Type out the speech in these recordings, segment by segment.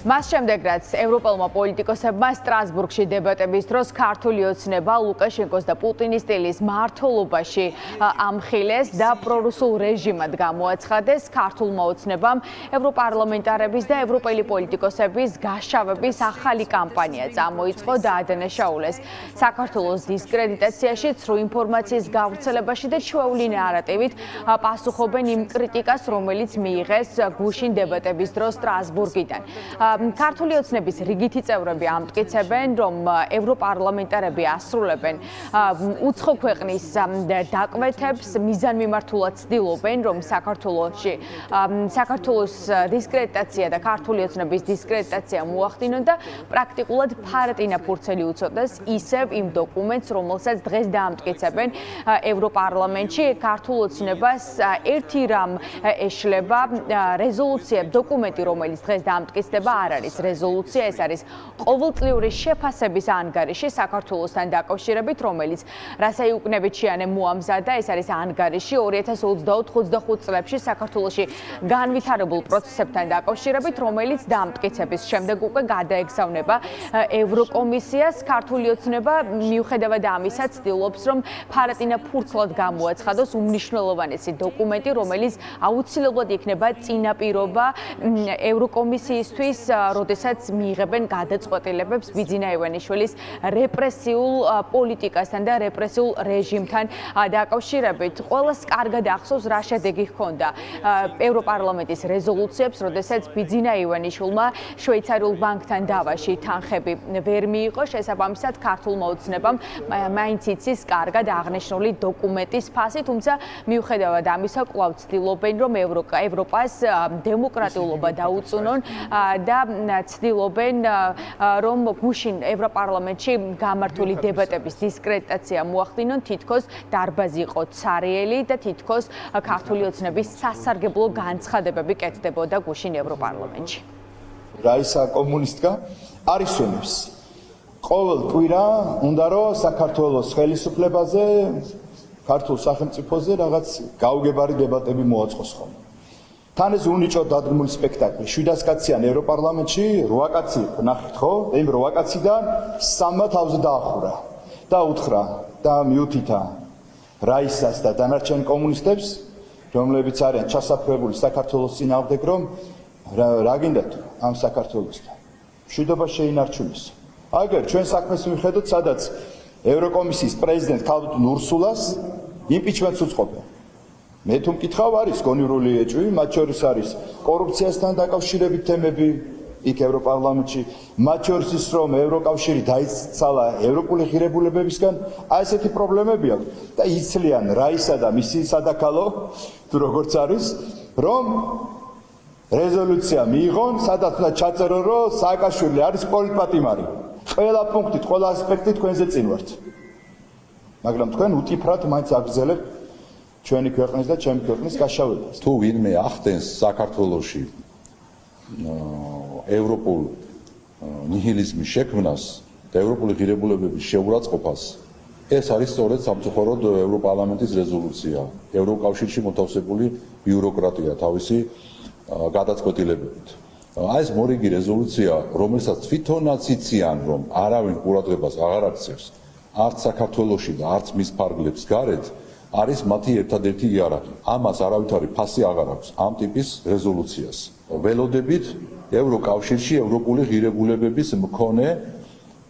მას შემდეგ, რაც ევროპელმა პოლიტიკოსებმა სტრასბურგში დებატების დროს ქართული ოცნება ლუკაშენკოს და პუტინის სტილის მმართველობაში ამხილეს და პრორუსულ რეჟიმად გამოაცხადეს, ქართულმა ოცნებამ ევროპარლამენტარების და ევროპელი პოლიტიკოსების გაშავების ახალი კამპანია წამოიწყო და ადანაშაულეს საქართველოს დისკრედიტაციაში, ცრუ ინფორმაციის გავრცელებაში და ჩვეული ნარატივით პასუხობენ იმ კრიტიკას, რომელიც მიიღეს გუშინ დებატების დროს სტრასბურგიდან. ქართული ოცნების რიგითი წევრები ამტკიცებენ, რომ ევროპარლამენტარები ასრულებენ უცხო ქვეყნის დაკვეთებს, მიზანმიმართულად ცდილობენ, რომ საქართველოს დისკრედიტაცია და ქართული ოცნების დისკრედიტაცია მოახდინონ და პრაქტიკულად ფარეტინა ფურცელი უწოდეს ისევ იმ დოკუმენტს, რომელსაც დღეს დაამტკიცებენ ევროპარლამენტში. ქართულ ოცნებას ერთი რამ ეშლება რეზოლუცია, დოკუმენტი, რომელიც დღეს დაამტკიცდება, არ არის რეზოლუცია, ეს არის ყოველწლიური შეფასების ანგარიში საქართველოსთან დაკავშირებით, რომელიც რასაიუკნევიჩიანე მოამზადა, ეს არის ანგარიში 2024-25 წლებში საქართველოში განვითარებულ პროცესებთან დაკავშირებით, რომელიც დაამტკიცების შემდეგ უკვე გადაეგზავნება ევროკომისიას. ქართული ოცნება მიუხედავად ამისა ცდილობს, რომ ფარეტინა ფურცლად გამოაცხადოს უმნიშვნელოვანესი დოკუმენტი, რომელიც აუცილებლად იქნება წინაპირობა ევროკომისიისთვის, როდესაც მიიღებენ გადაწყვეტილებებს ბიძინა ივანიშვილის რეპრესიულ პოლიტიკასთან და რეპრესიულ რეჟიმთან დაკავშირებით. ყველას კარგად ახსოვს, რა შედეგი ჰქონდა ევროპარლამენტის რეზოლუციებს, როდესაც ბიძინა ივანიშვილმა შვეიცარიულ ბანკთან დავაში თანხები ვერ მიიღო, შესაბამისად ქართულმა ოცნებამ მაინც იცის კარგად აღნიშნული დოკუმენტის ფასი, თუმცა მიუხედავად ამისა კვლავ ცდილობენ, რომ ევროპას დემოკრატიულობა დაუწუნონ და ცდილობენ, რომ გუშინ ევროპარლამენტში გამართული დებატების დისკრედიტაცია მოახდინონ, თითქოს დარბაზი იყო ცარიელი და თითქოს ქართული ოცნების სასარგებლო განცხადებები კეთდებოდა გუშინ ევროპარლამენტში. რაისა კომუნისტკა არ ისვენებს. ყოველ კვირა უნდა რომ საქართველოს ხელისუფლებაზე, ქართულ სახელმწიფოზე რაღაც გაუგებარი დებატები მოაწყოს ხოლმე. თან ეს უნიჭო დადგმული სპექტაკლი 700 კაციან ევროპარლამენტში 8 კაცი იყო, ნახეთ ხო? იმ 8 კაციდან 3-მა თავზე დაახურა და უთხრა და მიუთითა რაისას და დანარჩენ კომუნისტებს, რომლებიც არიან ჩასაფრებული საქართველოს წინააღმდეგ, რომ რა გინდათ ამ საქართველოსთან. მშვიდობა შეინარჩუნოს. აგერ ჩვენ საქმეს მიხედოთ, სადაც ევროკომისიის პრეზიდენტ ქალბატონ ურსულას იმპიჩმენტს უწყობენ. მე თუ მკითხავ, არის გონივრული ეჭვი, მათ შორის არის კორუფციასთან დაკავშირებით თემები იქ ევროპარლამენტში, მათ შორის ის, რომ ევროკავშირი დაიცალა ევროპული ღირებულებებისგან, აი ესეთი პრობლემები აქვს და იცლიან რაისა და მისი სადაქალო, თუ როგორც არის, რომ რეზოლუცია მიიღონ, სადაც უნდა ჩაწერონ, რომ სააკაშვილი არის პოლიტპატიმარი. ყველა პუნქტით, ყველა ასპექტით თქვენზე წინ ვართ. მაგრამ თქვენ უტიფრად მაინც აგრძელებთ ჩვენი ქვეყნის და ჩემი ქვეყნის გაშავებას. თუ ვინმე ახდენს საქართველოში ევროპულ ნიჰილიზმის შექმნას და ევროპული ღირებულებების შეურაცხყოფას, ეს არის სწორედ სამწუხაროდ ევროპარლამენტის რეზოლუცია, ევროკავშირში მოთავსებული ბიუროკრატია თავისი გადაწყვეტილებებით. აი ეს მორიგი რეზოლუცია, რომელსაც თვითონაც იციან, რომ არავინ ყურადღებას აღარ აქცევს, არც საქართველოში და არც მის ფარგლებს გარეთ, არის მათი ერთადერთი იარაღი. ამას არავითარი ფასი აღარ აქვს ამ ტიპის რეზოლუციას. ველოდებით ევროკავშირში ევროპული ღირებულებების მქონე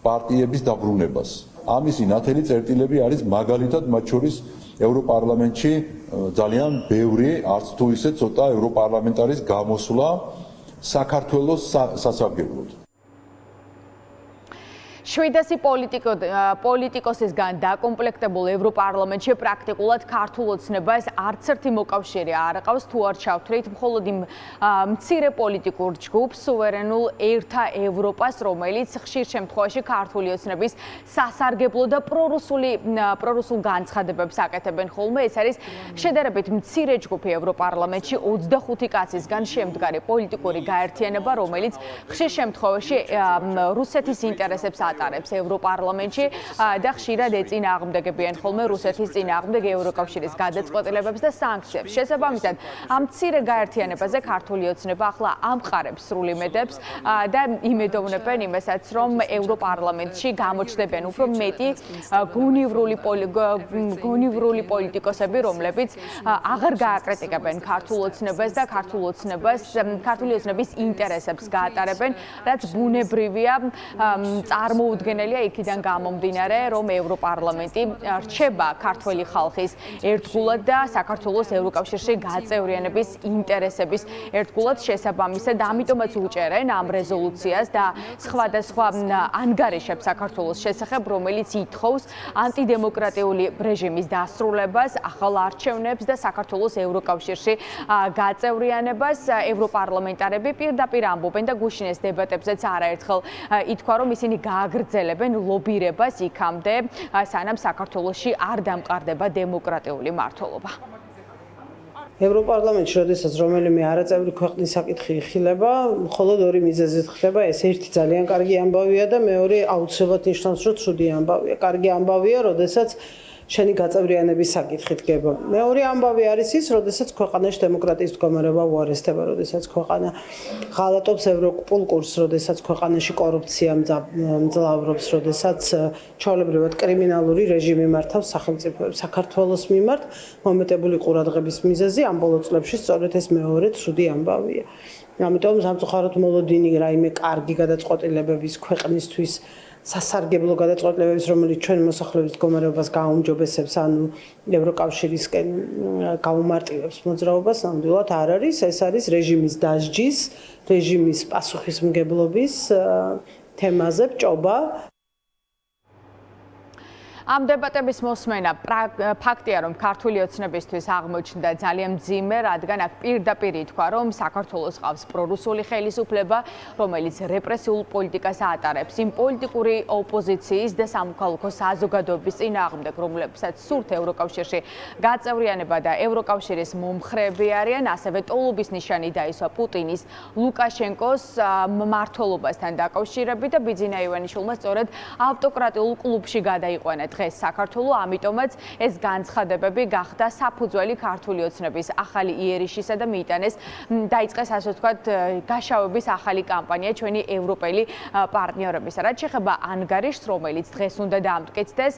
პარტიების დაბრუნებას. ამისი ნათელი წერტილები არის მაგალითად მათ შორის ევროპარლამენტში ძალიან ბევრი, არც თუ ისე ცოტა ევროპარლამენტარის გამოსვლა საქართველოს სასარგებლოდ. 700 პოლიტიკოსისგან დაკომპლექტებულ ევროპარლამენტში პრაქტიკულად ქართულ ოცნებას არც ერთი მოკავშირე არ აყავს, თუ არ ჩავთვლით მხოლოდ იმ მცირე პოლიტიკურ ჯგუფს, სუვერენულ ერთა ევროპას, რომელიც ხშირ შემთხვევაში ქართული ოცნების სასარგებლო და პრორუსულ განცხადებებს აკეთებენ ხოლმე. ეს არის შედარებით მცირე ჯგუფი ევროპარლამენტში 25 კაცისგან შემდგარი პოლიტიკური გაერთიანება, რომელიც ხშირ შემთხვევაში რუსეთის ინტერესებს ატარებს ევროპარლამენტში და ხშირად ეწინააღმდეგებიან ხოლმე რუსეთის წინააღმდეგ ევროკავშირის გადაწყვეტილებებს და სანქციებს. შესაბამისად, ამ მცირე გაერთიანებაზე ქართული ოცნება ახლა ამყარებს სრულ იმედებს და იმედოვნებენ იმასაც, რომ ევროპარლამენტში გამოჩნდებიან უფრო მეტი გონივრული პოლიტიკოსები, რომლებიც აღარ გააკრიტიკებენ ქართულ ოცნებას და ქართული ოცნების ინტერესებს გაატარებენ, რაც ბუნებრივია, წარმოუდგენელია იქიდან გამომდინარე, რომ ევროპარლამენტი რჩება ქართველი ხალხის ერთგულად და საქართველოს ევროკავშირში გაწევრიანების ინტერესების ერთგულად შესაბამისად, ამიტომაც უჭერენ ამ რეზოლუციას და სხვადასხვა ანგარიშებს საქართველოს შესახებ, რომელიც ითხოვს ანტიდემოკრატიული რეჟიმის დასრულებას, ახალ არჩევნებს და საქართველოს ევროკავშირში გაწევრიანებას. ევროპარლამენტარები პირდაპირ ამბობენ და გუშინეს დებატებზეც არაერთხელ ითქვა, რომ ისინი გააგრძელებენ ლობირებას იქამდე, სანამ საქართველოში არ დამყარდება დემოკრატიული მმართველობა. ევროპარლამენტში, როდესაც რომელიმე არაწევრი ქვეყნის საკითხი იხილება, მხოლოდ ორი მიზეზით ხდება. ეს ერთი ძალიან კარგი ამბავია და მეორე აუცილებლად ნიშნავს, რომ ცუდი ამბავია. კარგი ამბავია, როდესაც შენი გაწევრიანების საკითხი დგება. მეორე ამბავი არის ის, როდესაც ქვეყანაში დემოკრატიის მდგომარეობა უარესდება, როდესაც ქვეყანა ღალატობს ევროპულ კურსს, როდესაც ქვეყანაში კორუფცია მძლავრობს, როდესაც ჩვეულებრივად კრიმინალური რეჟიმი მართავს სახელმწიფოებს. საქართველოს მიმართ მომეტებული ყურადღების მიზეზი ამ ბოლო წლებში სწორედ ეს მეორე ცუდი ამბავია. ამიტომ სამწუხაროდ მოლოდინი რაიმე კარგი გადაწყვეტილებების ქვეყნისთვის სასარგებლო გადაწყვეტილებების, რომელიც ჩვენ მოსახლეობის მდგომარეობას გააუმჯობესებს, ანუ ევროკავშირისკენ გაუმარტივებს მოძრაობას, ნამდვილად არ არის. ეს არის რეჟიმის დასჯის, რეჟიმის პასუხისმგებლობის თემაზე ბჭობა. ამ დებატების მოსმენა ფაქტია, რომ ქართული ოცნებისთვის აღმოჩნდა ძალიან მძიმე, რადგან აქ პირდაპირ ითქვა, რომ საქართველოს ყავს პრორუსული ხელისუფლება, რომელიც რეპრესიულ პოლიტიკას ატარებს იმ პოლიტიკური ოპოზიციის და სამოქალაქო საზოგადოების წინააღმდეგ, რომლებსაც სურთ ევროკავშირში გაწევრიანება და ევროკავშირის მომხრეები არიან, ასევე ტოლობის ნიშანი დაისვა პუტინის, ლუკაშენკოს მმართველობასთან დაკავშირებით და ბიძინა ივანიშვილმა სწორედ ავტოკრატიულ კლუბში გადაიყვანა დღეს საქართველო, ამიტომაც ეს განცხადებები გახდა საფუძველი ქართული ოცნების ახალი იერიშისა და მიიტანეს დაიწყეს ასე ვთქვათ გაშავების ახალი კამპანია ჩვენი ევროპელი პარტნიორებისა. რაც შეეხება ანგარიშს, რომელიც დღეს უნდა დაამტკიცდეს,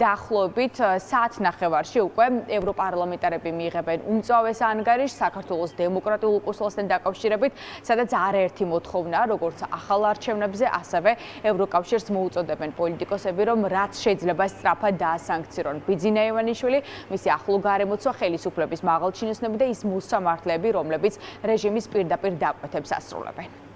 დაახლოებით საათნახევარში უკვე ევროპარლამენტარები მიიღებენ უმწვავეს ანგარიშს საქართველოს დემოკრატიულ კურსთან დაკავშირებით, სადაც არაერთი მოთხოვნა, როგორც ახალ არჩევნებზე, ასევე ევროკავშირს მოუწოდებენ პოლიტიკოსები, რომ რაც შეიძლება სწრაფად დაასანქცირონ ბიძინა ივანიშვილი, მისი ახლო გარემოცვა, ხელისუფლების მაღალჩინოსნები და ის მოსამართლეები, რომლებიც რეჟიმის პირდაპირ დაკვეთებს ასრულებენ.